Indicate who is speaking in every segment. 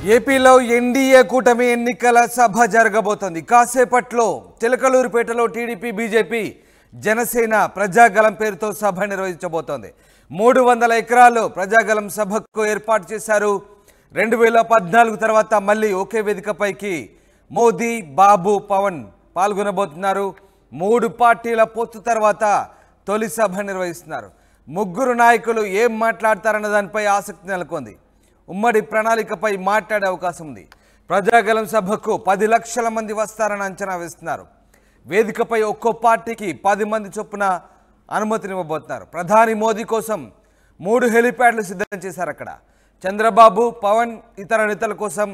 Speaker 1: ఏపీలో ఎన్డీఏ కూటమి ఎన్నికల సభ జరగబోతోంది. కాసేపట్లో చిలకలూరుపేటలో టీడీపీ, బీజేపీ, జనసేన ప్రజాగలం పేరుతో సభ నిర్వహించబోతోంది. 300 ఎకరాల్లో ప్రజాగలం సభకు ఏర్పాటు చేశారు. 2014 తర్వాత మళ్ళీ ఒకే వేదికపైకి మోదీ, బాబు, పవన్ పాల్గొనబోతున్నారు. 3 పార్టీల పొత్తు తర్వాత తొలి సభ నిర్వహిస్తున్నారు. ముగ్గురు నాయకులు ఏం మాట్లాడతారన్న దానిపై ఆసక్తి నెలకొంది. ఉమ్మడి ప్రణాళికపై మాట్లాడే అవకాశం ఉంది. ప్రజాగలం సభకు 10 లక్షల మంది వస్తారని అంచనా వేస్తున్నారు. వేదికపై ఒక్కో పార్టీకి 10 మంది చొప్పున అనుమతినివ్వబోతున్నారు. ప్రధాని మోదీ కోసం 3 హెలిప్యాడ్లు సిద్ధం చేశారు. అక్కడ చంద్రబాబు, పవన్, ఇతర నేతల కోసం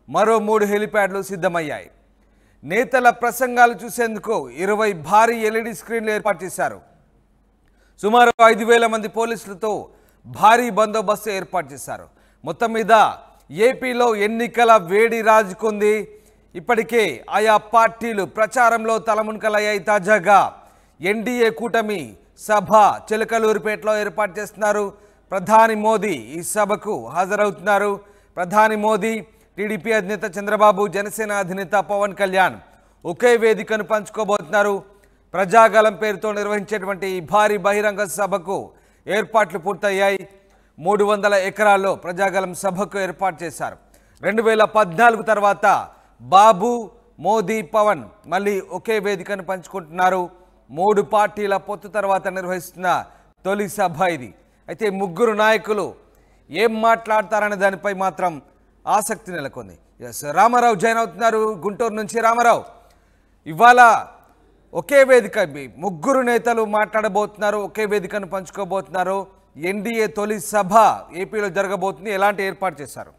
Speaker 1: మరో 3 హెలిప్యాడ్లు సిద్ధమయ్యాయి. నేతల ప్రసంగాలు చూసేందుకు 20 భారీ ఎల్ఈడి స్క్రీన్లు ఏర్పాటు చేశారు. సుమారు 5,000 మంది పోలీసులతో భారీ బందోబస్తు ఏర్పాటు చేశారు. మొత్తం మీద ఏపీలో ఎన్నికల వేడి రాజుకుంది. ఇప్పటికే ఆయా పార్టీలు ప్రచారంలో తలమునకలయ్యాయి. తాజాగా ఎన్డీఏ కూటమి సభ చిలకలూరుపేటలో ఏర్పాటు చేస్తున్నారు. ప్రధాని మోదీ ఈ సభకు హాజరవుతున్నారు. ప్రధాని మోదీ, టీడీపీ అధినేత చంద్రబాబు, జనసేన అధినేత పవన్ కళ్యాణ్ ఒకే వేదికను పంచుకోబోతున్నారు. ప్రజాగలం పేరుతో నిర్వహించేటువంటి ఈ భారీ బహిరంగ సభకు ఏర్పాట్లు పూర్తయ్యాయి. 300 ఎకరాల్లో ప్రజాగలం సభకు ఏర్పాటు చేశారు. 2014 తర్వాత బాబు, మోదీ, పవన్ మళ్ళీ ఒకే వేదికను పంచుకుంటున్నారు. 3 పార్టీల పొత్తు తర్వాత నిర్వహిస్తున్న తొలి సభ ఇది. అయితే ముగ్గురు నాయకులు ఏం మాట్లాడతారనే దానిపై మాత్రం ఆసక్తి నెలకొంది. రామారావు జాయిన్ అవుతున్నారు గుంటూరు నుంచి. రామారావు, ఇవాళ ఒకే వేదిక, ముగ్గురు నేతలు మాట్లాడబోతున్నారు, ఒకే వేదికను పంచుకోబోతున్నారు. ఎన్డీఏ తొలి సభ ఏపీలో జరగబోతుంది. ఎలాంటి ఏర్పాటు చేశారు?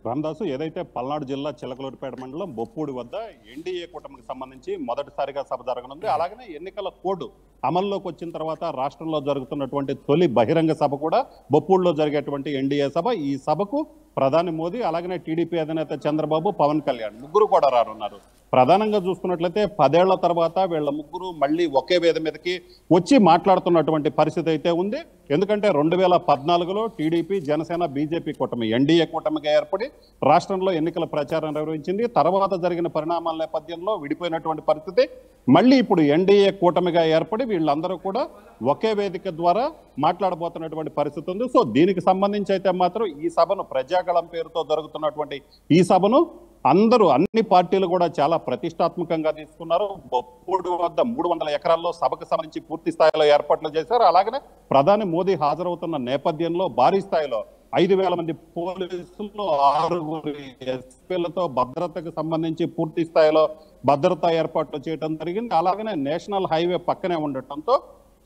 Speaker 2: రామదాసు, ఏదైతే పల్నాడు జిల్లా చిలకలూరుపేట మండలం బొప్పూడి వద్ద ఎన్డీఏ కూటమికి సంబంధించి మొదటిసారిగా సభ జరగనుంది. అలాగనే ఎన్నికల కోడ్ అమల్లోకి వచ్చిన తర్వాత రాష్ట్రంలో జరుగుతున్నటువంటి తొలి బహిరంగ సభ కూడా బొప్పూడిలో జరిగేటువంటి ఎన్డీఏ సభ. ఈ సభకు ప్రధాని మోదీ, అలాగనే టీడీపీ అధినేత చంద్రబాబు, పవన్ కళ్యాణ్ ముగ్గురు కూడా రానున్నారు. ప్రధానంగా చూసుకున్నట్లయితే 10 ఏళ్ల తర్వాత వీళ్ళ ముగ్గురు మళ్ళీ ఒకే వేద మీదకి వచ్చి మాట్లాడుతున్నటువంటి పరిస్థితి అయితే ఉంది. ఎందుకంటే 2014లో టీడీపీ, జనసేన, బీజేపీ కూటమి ఎన్డీఏ కూటమిగా ఏర్పడి రాష్ట్రంలో ఎన్నికల ప్రచారం నిర్వహించింది. తర్వాత జరిగిన పరిణామాల నేపథ్యంలో విడిపోయినటువంటి పరిస్థితి. మళ్ళీ ఇప్పుడు ఎన్డీఏ కూటమిగా ఏర్పడి వీళ్ళందరూ కూడా ఒకే వేదిక ద్వారా మాట్లాడబోతున్నటువంటి పరిస్థితి ఉంది. సో దీనికి సంబంధించి అయితే మాత్రం ఈ సభను ప్రజాగళం పేరుతో జరుగుతున్నటువంటి ఈ సభను అన్ని పార్టీలు కూడా చాలా ప్రతిష్టాత్మకంగా తీసుకున్నారు. బొప్పూడి వద్ద 300 ఎకరాల్లో సభకు సంబంధించి పూర్తి స్థాయిలో ఏర్పాట్లు చేశారు. అలాగనే ప్రధాని మోదీ హాజరవుతున్న నేపథ్యంలో భారీ స్థాయిలో 5,000 మంది పోలీసులు, 6 ఎస్పీలతో భద్రతకు సంబంధించి పూర్తి స్థాయిలో భద్రతా ఏర్పాట్లు చేయడం జరిగింది. అలాగనే నేషనల్ హైవే పక్కనే ఉండటంతో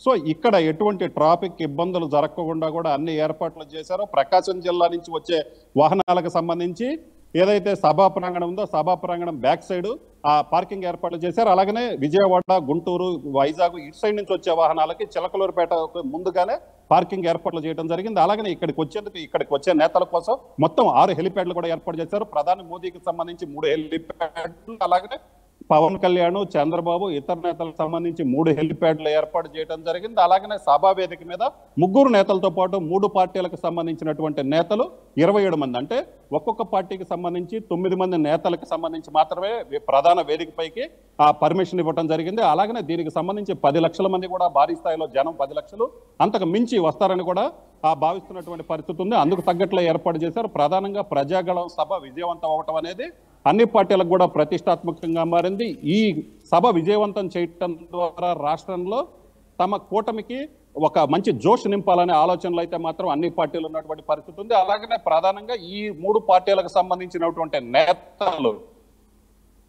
Speaker 2: సో ఇక్కడ ఎటువంటి ట్రాఫిక్ ఇబ్బందులు జరగకుండా కూడా అన్ని ఏర్పాట్లు చేశారు. ప్రకాశం జిల్లా నుంచి వచ్చే వాహనాలకు సంబంధించి ఏదైతే సభా ప్రాంగణం ఉందో సభా ప్రాంగణం బ్యాక్ సైడ్ ఆ పార్కింగ్ ఏర్పాట్లు చేశారు. అలాగనే విజయవాడ, గుంటూరు, వైజాగ్ ఇటు సైడ్ నుంచి వచ్చే వాహనాలకి చిలకలూరుపేట ముందుగానే పార్కింగ్ ఏర్పాట్లు చేయడం జరిగింది. అలాగనే ఇక్కడికి వచ్చే నేతల కోసం మొత్తం 6 హెలిప్యాడ్లు కూడా ఏర్పాటు చేశారు. ప్రధాని మోదీకి సంబంధించి 3 హెలిప్యాడ్లు, అలాగనే పవన్ కళ్యాణ్, చంద్రబాబు, ఇతర నేతలకు సంబంధించి 3 హెలిప్యాడ్లు ఏర్పాటు చేయడం జరిగింది. అలాగనే సభా వేదిక మీద ముగ్గురు నేతలతో పాటు 3 పార్టీలకు సంబంధించినటువంటి నేతలు 27 మంది, అంటే ఒక్కొక్క పార్టీకి సంబంధించి 9 మంది నేతలకు సంబంధించి మాత్రమే ప్రధాన వేదికపైకి ఆ పర్మిషన్ ఇవ్వడం జరిగింది. అలాగనే దీనికి సంబంధించి 10 లక్షల మంది కూడా భారీ స్థాయిలో జనం 10 లక్షలు అంతకు మించి వస్తారని కూడా భావిస్తున్నటువంటి పరిస్థితి ఉంది. అందుకు తగ్గట్లో ఏర్పాటు చేశారు. ప్రధానంగా ప్రజాగళం సభ విజయవంతం అవటం అనేది అన్ని పార్టీలకు కూడా ప్రతిష్టాత్మకంగా మారింది. ఈ సభ విజయవంతం చేయటం ద్వారా రాష్ట్రంలో తమ కూటమికి ఒక మంచి జోష్ నింపాలనే ఆలోచనలు అయితే మాత్రం అన్ని పార్టీలు ఉన్నటువంటి పరిస్థితి ఉంది. అలాగనే ప్రధానంగా ఈ 3 పార్టీలకు సంబంధించినటువంటి నేతలు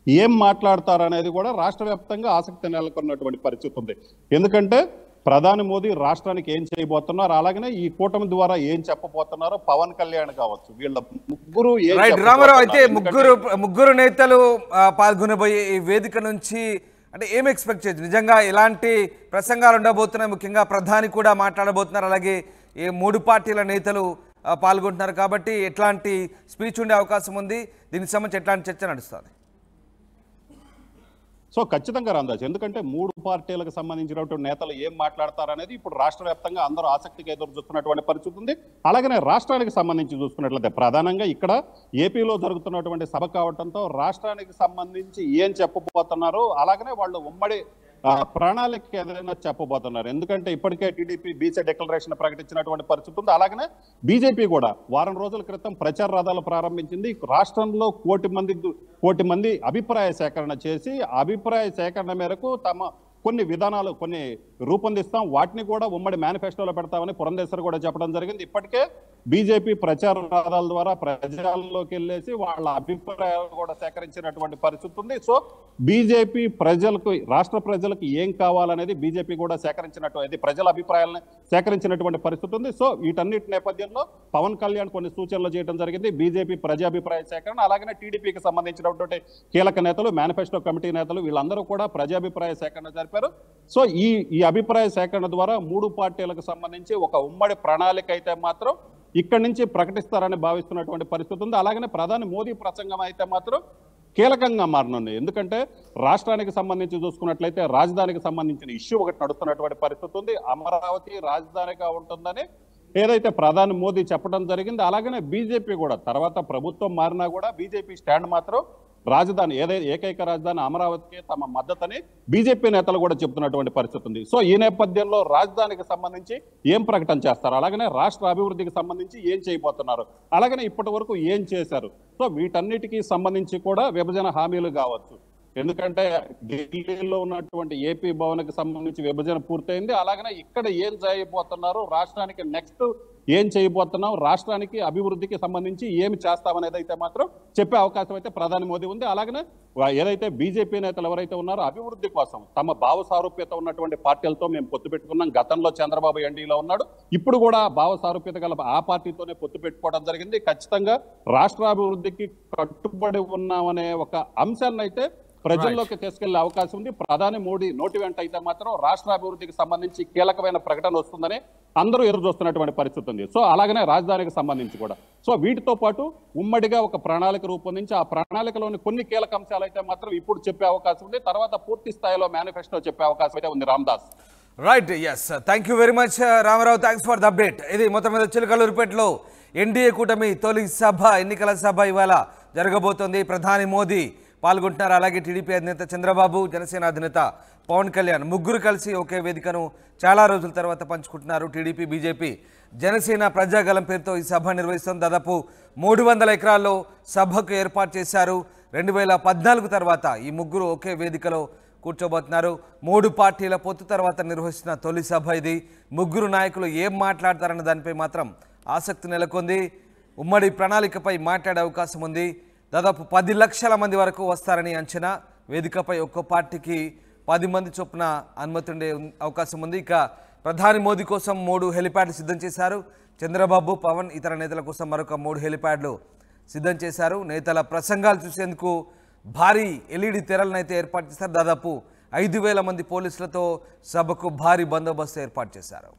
Speaker 2: ఏం మాట్లాడతారనేది కూడా రాష్ట్ర వ్యాప్తంగా ఆసక్తి నెలకొన్నటువంటి పరిస్థితి ఉంది. ఎందుకంటే ప్రధాని మోదీ రాష్ట్రానికి ఏం చేయబోతున్నారు, అలాగనే ఈ కూటమి ద్వారా ఏం చెప్పబోతున్నారో పవన్ కళ్యాణ్ కావచ్చు, వీళ్ళ ముగ్గురు
Speaker 1: రామారావు, అయితే ముగ్గురు నేతలు పాల్గొనబోయే ఈ వేదిక నుంచి అంటే ఏం ఎక్స్పెక్ట్ చేయొచ్చు? నిజంగా ఎలాంటి ప్రసంగాలు ఉండబోతున్నాయి? ముఖ్యంగా ప్రధాని కూడా మాట్లాడబోతున్నారు, అలాగే ఈ 3 పార్టీల నేతలు పాల్గొంటున్నారు కాబట్టి ఎట్లాంటి స్పీచ్ ఉండే అవకాశం ఉంది? దీనికి సంబంధించి ఎట్లాంటి చర్చ నడుస్తుంది?
Speaker 2: సో ఖచ్చితంగా రామదాస్, ఎందుకంటే మూడు పార్టీలకు సంబంధించినటువంటి నేతలు ఏం మాట్లాడతారనేది ఇప్పుడు రాష్ట్ర వ్యాప్తంగా అందరూ ఆసక్తిగా ఎదురు చూస్తున్నటువంటి పరిస్థితి ఉంది. అలాగనే రాష్ట్రానికి సంబంధించి చూసుకున్నట్లయితే ప్రధానంగా ఇక్కడ ఏపీలో జరుగుతున్నటువంటి సభ కావడంతో రాష్ట్రానికి సంబంధించి ఏం చెప్పబోతున్నారు, అలాగనే వాళ్ళు ఉమ్మడి ప్రణాళిక ఏదైనా చెప్పబోతున్నారు. ఎందుకంటే ఇప్పటికే టీడీపీ బీసీ డిక్లరేషన్ ప్రకటించినటువంటి పరిస్థితి ఉంది. అలాగనే బీజేపీ కూడా వారం రోజుల క్రితం ప్రచార రథాలు ప్రారంభించింది. రాష్ట్రంలో కోటి మంది అభిప్రాయ సేకరణ చేసి అభిప్రాయ సేకరణ మేరకు తమ కొన్ని విధానాలు కొన్ని రూపొందిస్తాం, వాటిని కూడా ఉమ్మడి మేనిఫెస్టోలో పెడతామని పురంధేశ్వర్ కూడా చెప్పడం జరిగింది. ఇప్పటికే బీజేపీ ప్రచార రథాల ద్వారా ప్రజల్లోకి వెళ్ళేసి వాళ్ళ అభిప్రాయాలు కూడా సేకరించినటువంటి పరిస్థితి ఉంది. సో బీజేపీ రాష్ట్ర ప్రజలకు ఏం కావాలనేది బీజేపీ కూడా ప్రజల అభిప్రాయాలను సేకరించినటువంటి పరిస్థితి ఉంది. సో వీటన్నిటి నేపథ్యంలో పవన్ కళ్యాణ్ కొన్ని సూచనలు చేయడం జరిగింది. బీజేపీ ప్రజాభిప్రాయ సేకరణ, అలాగనే టీడీపీకి సంబంధించినటువంటి కీలక నేతలు, మేనిఫెస్టో కమిటీ నేతలు వీళ్ళందరూ కూడా ప్రజాభిప్రాయ సేకరణ జరిపారు. సో ఈ అభిప్రాయ సేకరణ ద్వారా మూడు పార్టీలకు సంబంధించి ఒక ఉమ్మడి ప్రణాళిక అయితే మాత్రం ఇక్కడి నుంచి ప్రకటిస్తారని భావిస్తున్నటువంటి పరిస్థితి ఉంది. అలాగనే ప్రధాని మోదీ ప్రసంగం అయితే మాత్రం కీలకంగా మారనుంది. ఎందుకంటే రాష్ట్రానికి సంబంధించి చూసుకున్నట్లయితే రాజధానికి సంబంధించిన ఇష్యూ ఒకటి నడుస్తున్నటువంటి పరిస్థితి ఉంది. అమరావతి రాజధానిగా ఉంటుందని ఏదైతే ప్రధాని మోదీ చెప్పడం జరిగింది. అలాగనే బీజేపీ కూడా తర్వాత ప్రభుత్వం మారినా కూడా బీజేపీ స్టాండ్ మాత్రం రాజధాని ఏకైక రాజధాని అమరావతికి తమ మద్దతని బీజేపీ నేతలు కూడా చెబుతున్నటువంటి పరిస్థితి ఉంది. సో ఈ నేపథ్యంలో రాజధానికి సంబంధించి ఏం ప్రకటన చేస్తారు, అలాగనే రాష్ట్ర అభివృద్ధికి సంబంధించి ఏం చేయబోతున్నారు, అలాగనే ఇప్పటి వరకు ఏం చేశారు, సో వీటన్నిటికీ సంబంధించి కూడా విభజన హామీలు కావచ్చు. ఎందుకంటే ఢిల్లీలో ఉన్నటువంటి ఏపీ భవన్కి సంబంధించి విభజన పూర్తయింది. అలాగనే ఇక్కడ ఏం చేయబోతున్నారు, రాష్ట్రానికి నెక్స్ట్ ఏం చేయబోతున్నాం, రాష్ట్రానికి అభివృద్ధికి సంబంధించి ఏమి చేస్తామనేది అయితే మాత్రం చెప్పే అవకాశం అయితే ప్రధాని మోదీ ఉంది. అలాగనే ఏదైతే బీజేపీ నేతలు ఎవరైతే ఉన్నారో అభివృద్ధి కోసం తమ భావ సారూప్యత ఉన్నటువంటి పార్టీలతో మేము పొత్తు పెట్టుకున్నాం. గతంలో చంద్రబాబు ఎన్డీలో ఉన్నాడు, ఇప్పుడు కూడా భావ సారూప్యత గల ఆ పార్టీతోనే పొత్తు పెట్టుకోవడం జరిగింది. ఖచ్చితంగా రాష్ట్రాభివృద్ధికి కట్టుబడి ఉన్నామనే ఒక అంశాన్ని అయితే ప్రజల్లోకి తీసుకెళ్లే అవకాశం ఉంది. ప్రధాని మోడీ నోటి వెంట అయితే మాత్రం రాష్ట్రాభివృద్ధికి సంబంధించి కీలకమైన ప్రకటన వస్తుందని అందరూ ఎదురు చూస్తున్నటువంటి పరిస్థితి ఉంది. సో అలాగనే రాజధానికి సంబంధించి కూడా సో వీటితో పాటు ఉమ్మడిగా ఒక ప్రణాళిక రూపొందించి ఆ ప్రణాళికలోని కొన్ని కీలక అంశాలు అయితే మాత్రం ఇప్పుడు చెప్పే అవకాశం ఉంది. తర్వాత పూర్తి స్థాయిలో మేనిఫెస్టో చెప్పే అవకాశం అయితే ఉంది. Ramdas,
Speaker 1: right, yes, thank you very much Ramarao, thanks for the update. ఇది మొత్తం మీద చిలకలూరుపేటలో ఎన్డీఏ కూటమి తొలి సభ, ఎన్నికల సభ ఇవాళ జరగబోతోంది. ప్రధాని మోదీ పాల్గొంటున్నారు. అలాగే టీడీపీ అధినేత చంద్రబాబు, జనసేన అధినేత పవన్ కళ్యాణ్ ముగ్గురు కలిసి ఒకే వేదికను చాలా రోజుల తర్వాత పంచుకుంటున్నారు. టీడీపీ, బీజేపీ, జనసేన ప్రజాగలం పేరుతో ఈ సభ నిర్వహిస్తుంది. దాదాపు 300 ఎకరాల్లో సభకు ఏర్పాటు చేశారు. 2014 తర్వాత ఈ ముగ్గురు ఒకే వేదికలో కూర్చోబోతున్నారు. 3 పార్టీల పొత్తు తర్వాత నిర్వహిస్తున్న తొలి సభ ఇది. ముగ్గురు నాయకులు ఏం మాట్లాడతారన్న దానిపై మాత్రం ఆసక్తి నెలకొంది. ఉమ్మడి ప్రణాళికపై మాట్లాడే అవకాశం ఉంది. దాదాపు 10 లక్షల మంది వరకు వస్తారని అంచనా. వేదికపై ఒక్కో పార్టీకి 10 మంది చొప్పున అనుమతి ఉండే అవకాశం ఉంది. ఇక ప్రధాని మోదీ కోసం 3 హెలిప్యాడ్లు సిద్ధం చేశారు. చంద్రబాబు, పవన్, ఇతర నేతల కోసం మరొక 3 హెలిప్యాడ్లు సిద్ధం చేశారు. నేతల ప్రసంగాలు చూసేందుకు భారీ ఎల్ఈడి తెరలను అయితే ఏర్పాటు చేశారు. దాదాపు 5,000 మంది పోలీసులతో సభకు భారీ బందోబస్తు ఏర్పాటు చేశారు.